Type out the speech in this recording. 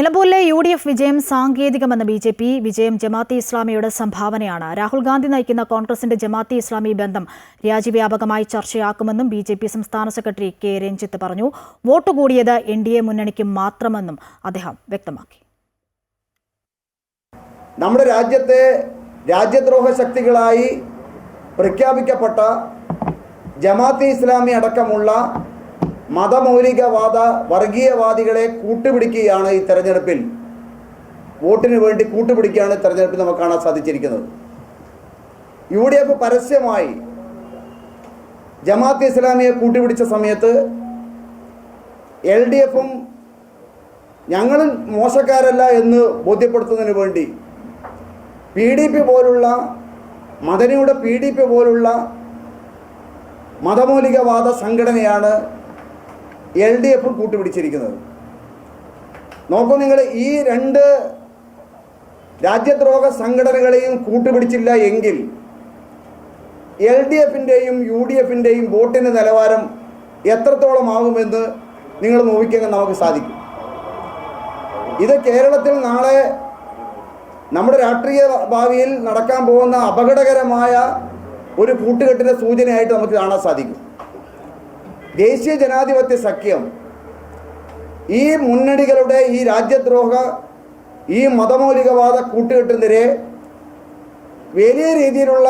നിലമ്പൂരിലെ UDF വിജയം സാങ്കേതികമെന്ന BJP. വിജയം ജമാഅത്തെ ഇസ്ലാമിയുടെ സംഭാവനയാണ്. രാഹുൽ ഗാന്ധി നയിക്കുന്ന കോൺഗ്രസിന്റെ ജമാഅത്തെ ഇസ്ലാമി ബന്ധം രാജ്യവ്യാപകമായി ചർച്ചയാക്കുമെന്നും BJP സംസ്ഥാന സെക്രട്ടറി കെ രഞ്ജിത്ത് പറഞ്ഞു. വോട്ട് കൂടിയത് NDA മുന്നണിക്ക് മാത്രമെന്നും അദ്ദേഹം വ്യക്തമാക്കി. നമ്മുടെ രാജ്യത്തെ രാജ്യദ്രോഹ ശക്തികളായി പ്രഖ്യാപിക്കപ്പെട്ട ജമാഅത്തെ ഇസ്ലാമി അടക്കമുള്ള മതമൗലികവാദ വർഗീയവാദികളെ കൂട്ടുപിടിക്കുകയാണ് ഈ തെരഞ്ഞെടുപ്പിൽ, വോട്ടിന് വേണ്ടി കൂട്ടുപിടിക്കുകയാണ് തെരഞ്ഞെടുപ്പിൽ നമുക്ക് കാണാൻ സാധിച്ചിരിക്കുന്നത്. UDF പരസ്യമായി ജമാഅത്തെ ഇസ്ലാമിയെ കൂട്ടുപിടിച്ച സമയത്ത് LDFും ഞങ്ങൾ മോശക്കാരല്ല എന്ന് ബോധ്യപ്പെടുത്തുന്നതിന് വേണ്ടി PDP പോലുള്ള മദനിയുടെ PDP പോലുള്ള മതമൗലികവാദ സംഘടനയാണ് LDF കൂട്ടുപിടിച്ചിരിക്കുന്നത്. നോക്കൂ, നിങ്ങൾ ഈ രണ്ട് രാജ്യദ്രോഹ സംഘടനകളെയും കൂട്ടുപിടിച്ചില്ല എങ്കിൽ LDFിൻ്റെയും UDFിൻ്റെയും വോട്ടിൻ്റെ നിലവാരം എത്രത്തോളം ആകുമെന്ന് നിങ്ങൾ നോക്കിക്കാൻ നമുക്ക് സാധിക്കും. ഇത് കേരളത്തിൽ നാളെ നമ്മുടെ രാഷ്ട്രീയ ഭാവിയിൽ നടക്കാൻ പോകുന്ന അപകടകരമായ ഒരു കൂട്ടുകെട്ടിൻ്റെ സൂചനയായിട്ട് നമുക്ക് കാണാൻ സാധിക്കും. ദേശീയ ജനാധിപത്യ സഖ്യം ഈ മുന്നണികളുടെ ഈ രാജ്യദ്രോഹ ഈ മതമൗലികവാദ കൂട്ടുകെട്ടിനെതിരെ വലിയ രീതിയിലുള്ള